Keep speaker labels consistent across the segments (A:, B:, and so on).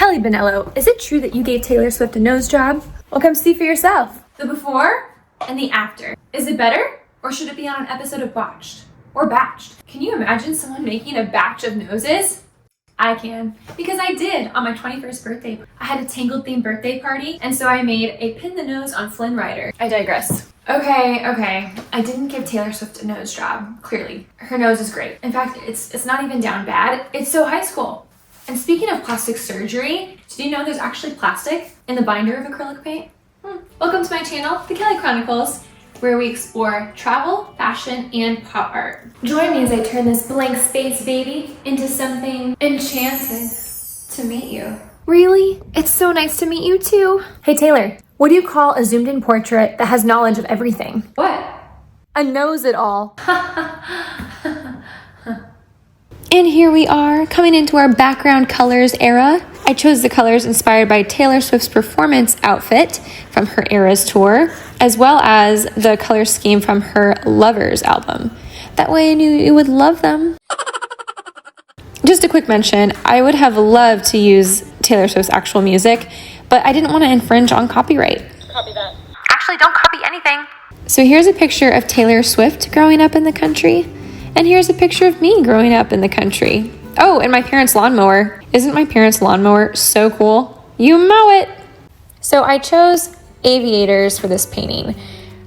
A: Kelly Bonello, is it true that you gave Taylor Swift a nose job? Well, come see for yourself. The before and the after. Is it better? Or should it be on an episode of Botched? Or Batched? Can you imagine someone making a batch of noses? I can, because I did on my 21st birthday. I had a Tangled themed birthday party, and so I made a pin the nose on Flynn Rider. I digress. Okay. I didn't give Taylor Swift a nose job, clearly. Her nose is great. In fact, it's not even down bad. It's so high school. And speaking of plastic surgery, did you know there's actually plastic in the binder of acrylic paint? Welcome to my channel, The Kelly Chronicles, where we explore travel, fashion, and pop art. Join me as I turn this blank space baby into something enchanted to meet you. Really? It's so nice to meet you too. Hey Taylor, what do you call a zoomed in portrait that has knowledge of everything? What? A knows-it-all. And here we are, coming into our background colors era. I chose the colors inspired by Taylor Swift's performance outfit from her Eras tour, as well as the color scheme from her Lovers album. That way I knew you would love them. Just a quick mention, I would have loved to use Taylor Swift's actual music, but I didn't want to infringe on copyright.
B: Copy that.
A: Actually, don't copy anything. So here's a picture of Taylor Swift growing up in the country. And here's a picture of me growing up in the country. Oh, and my parents' lawnmower. Isn't my parents' lawnmower so cool? You mow it! So I chose aviators for this painting.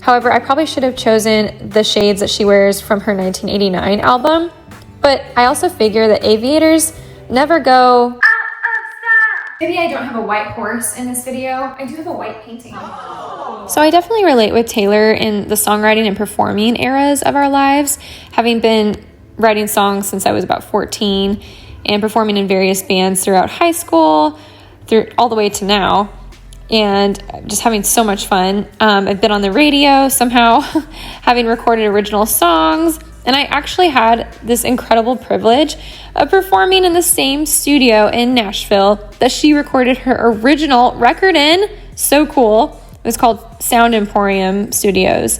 A: However, I probably should have chosen the shades that she wears from her 1989 album. But I also figure that aviators never go out of style. Maybe I don't have a white horse in this video. I do have a white painting. So I definitely relate with Taylor in the songwriting and performing eras of our lives, having been writing songs since I was about 14 and performing in various bands throughout high school, through all the way to now, and just having so much fun. I've been on the radio somehow, having recorded original songs, and I actually had this incredible privilege of performing in the same studio in Nashville that she recorded her original record in. So cool. It was called Sound Emporium Studios.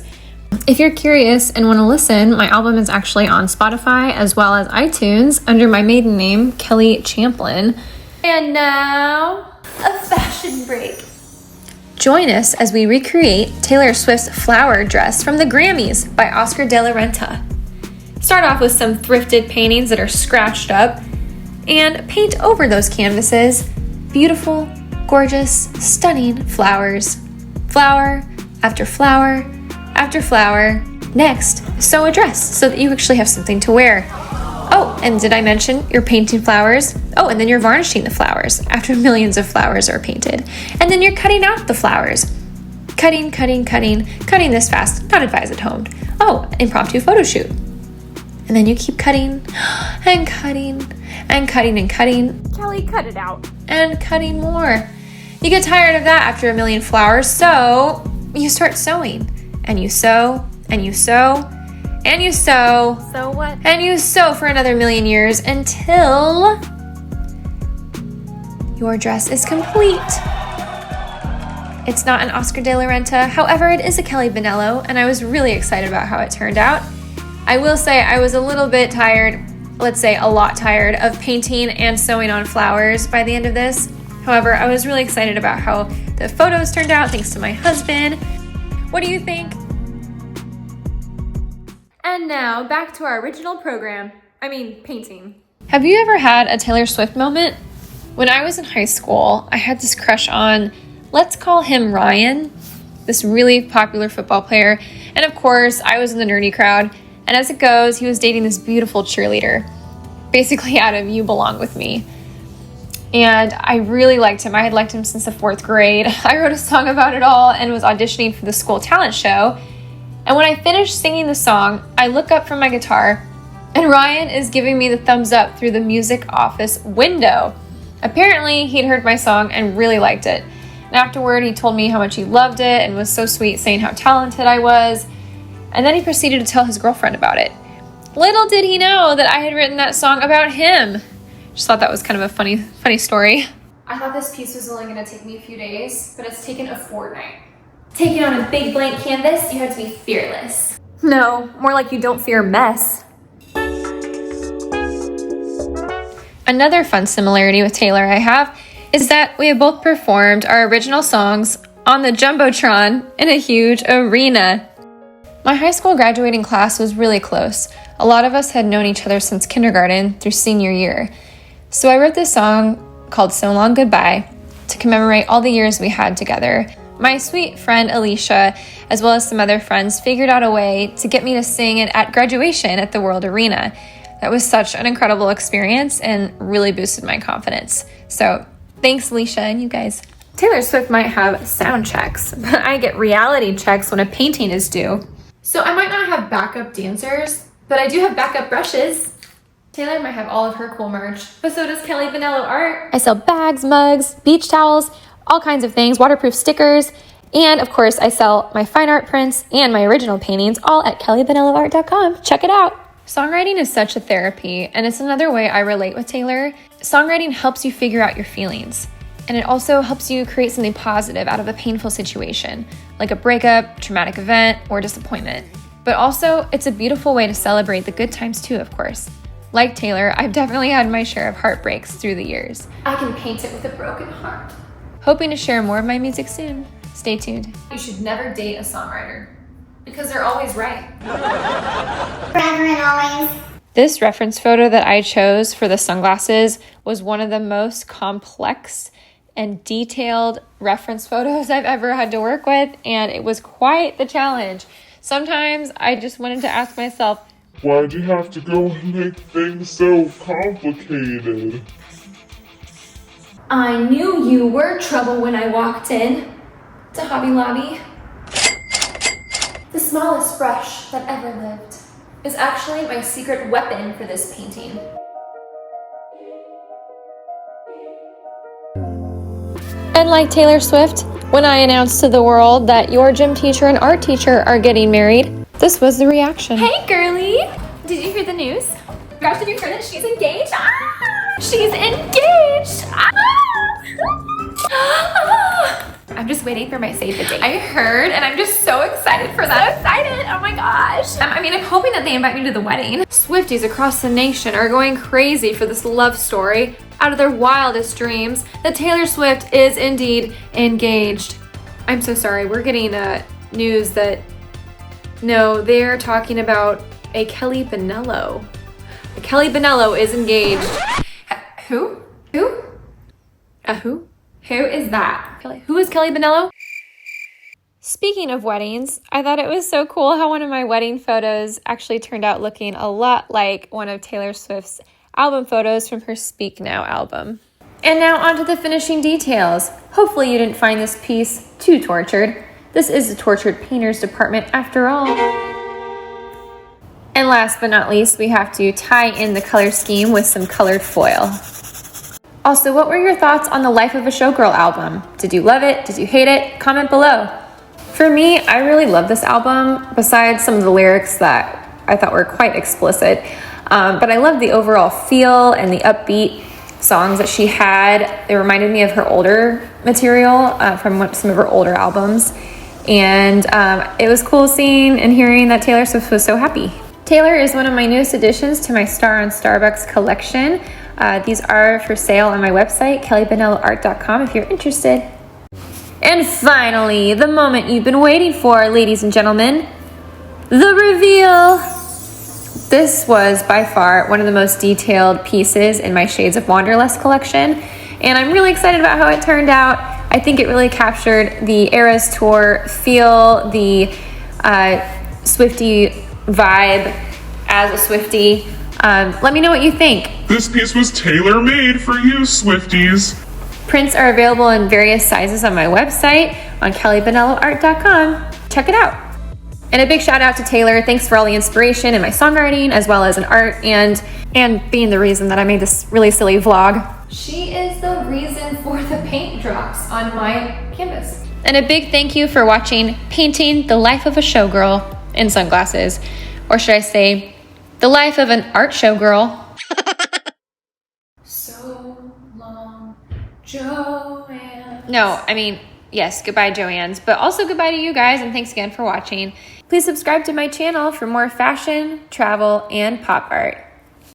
A: If you're curious and want to listen, my album is actually on Spotify as well as iTunes under my maiden name, Kelly Champlin. And now, a fashion break. Join us as we recreate Taylor Swift's flower dress from the Grammys by Oscar de la Renta. Start off with some thrifted paintings that are scratched up and paint over those canvases beautiful, gorgeous, stunning flowers. Flower after flower after flower. Next, sew a dress so that you actually have something to wear. Oh, and did I mention you're painting flowers? Oh, and then you're varnishing the flowers after millions of flowers are painted. And then you're cutting out the flowers. Cutting this fast, not advised at home. Oh, impromptu photo shoot. And then you keep cutting and cutting and cutting and cutting. Kelly, cut it out. And cutting more. You get tired of that after a million flowers, so you start sewing. And you sew, and you sew, and you sew. So what? And you sew for another million years until your dress is complete. It's not an Oscar de la Renta, however, it is a Kelly Bonello, and I was really excited about how it turned out. I will say I was a little bit tired, let's say a lot tired, of painting and sewing on flowers by the end of this. However, I was really excited about how the photos turned out thanks to my husband. What do you think? And now back to our original program. Painting. Have you ever had a Taylor Swift moment? When I was in high school, I had this crush on, let's call him Ryan, this really popular football player. And of course, I was in the nerdy crowd. And as it goes, he was dating this beautiful cheerleader, basically out of You Belong With Me. And I really liked him. I had liked him since the 4th grade. I wrote a song about it all and was auditioning for the school talent show. And when I finished singing the song, I look up from my guitar and Ryan is giving me the thumbs up through the music office window. Apparently, he'd heard my song and really liked it. And afterward, he told me how much he loved it and was so sweet, saying how talented I was. And then he proceeded to tell his girlfriend about it. Little did he know that I had written that song about him. Just thought that was kind of a funny story. I thought this piece was only going to take me a few days, but it's taken a fortnight. Taking on a big blank canvas, you have to be fearless. No, more like you don't fear mess. Another fun similarity with Taylor I have is that we have both performed our original songs on the Jumbotron in a huge arena. My high school graduating class was really close. A lot of us had known each other since kindergarten through senior year. So I wrote this song called So Long Goodbye to commemorate all the years we had together. My sweet friend Alicia, as well as some other friends, figured out a way to get me to sing it at graduation at the World Arena. That was such an incredible experience and really boosted my confidence. So thanks, Alicia, and you guys. Taylor Swift might have sound checks, but I get reality checks when a painting is due. So I might not have backup dancers, but I do have backup brushes. Taylor might have all of her cool merch, but so does Kelly Vanillo Art. I sell bags, mugs, beach towels, all kinds of things, waterproof stickers, and of course I sell my fine art prints and my original paintings all at kellyvanilloart.com. Check it out. Songwriting is such a therapy, and it's another way I relate with Taylor. Songwriting helps you figure out your feelings. And it also helps you create something positive out of a painful situation, like a breakup, traumatic event, or disappointment. But also, it's a beautiful way to celebrate the good times too, of course. Like Taylor, I've definitely had my share of heartbreaks through the years. I can paint it with a broken heart. Hoping to share more of my music soon. Stay tuned. You should never date a songwriter, because they're always right.
B: Forever and always.
A: This reference photo that I chose for the sunglasses was one of the most complex and detailed reference photos I've ever had to work with, and it was quite the challenge. Sometimes I just wanted to ask myself,
C: why'd you have to go and make things so complicated?
A: I knew you were trouble when I walked in to Hobby Lobby. The smallest brush that ever lived is actually my secret weapon for this painting. And like Taylor Swift, when I announced to the world that your gym teacher and art teacher are getting married, this was the reaction. Hey girly! Did you hear the news? Gosh, did you hear that she's engaged? Ah! She's engaged! Ah! I'm just waiting for my save the date. I heard, and I'm just so excited for that. So excited! Oh my gosh! I'm hoping that they invite me to the wedding. Swifties across the nation are going crazy for this love story out of their wildest dreams that Taylor Swift is indeed engaged. I'm so sorry, we're getting news that, no, they're talking about a Kelly Vanillo. Kelly Vanillo is engaged. Who? Who? Who? Who is that? Who is Kelly Vanillo? Speaking of weddings, I thought it was so cool how one of my wedding photos actually turned out looking a lot like one of Taylor Swift's album photos from her Speak Now album. And now on to the finishing details. Hopefully you didn't find this piece too tortured. This is the tortured painter's department after all. And last but not least, we have to tie in the color scheme with some colored foil. Also, what were your thoughts on the Life of a Showgirl album? Did you love it? Did you hate it? Comment below. For me, I really love this album, besides some of the lyrics that I thought were quite explicit. But I love the overall feel and the upbeat songs that she had. They reminded me of her older material from some of her older albums. And it was cool seeing and hearing that Taylor Swift was so happy. Taylor is one of my newest additions to my Star on Starbucks collection. These are for sale on my website, kellyvanilloart.com, if you're interested. And finally, the moment you've been waiting for, ladies and gentlemen, the reveal. This was by far one of the most detailed pieces in my Shades of Wanderlust collection, and I'm really excited about how it turned out. I think it really captured the Eras Tour feel, the Swiftie vibe as a Swiftie. Let me know what you think.
C: This piece was tailor-made for you, Swifties.
A: Prints are available in various sizes on my website on kellyvanilloart.com. Check it out. And a big shout out to Taylor. Thanks for all the inspiration in my songwriting as well as in art and being the reason that I made this really silly vlog. She is the reason for the paint drops on my canvas. And a big thank you for watching Painting the Life of a Showgirl in Sunglasses. Or should I say, the life of an art showgirl. So long, Joanne. No, I mean, yes, goodbye Joanne's, but also goodbye to you guys, and thanks again for watching. Please subscribe to my channel for more fashion, travel, and pop art.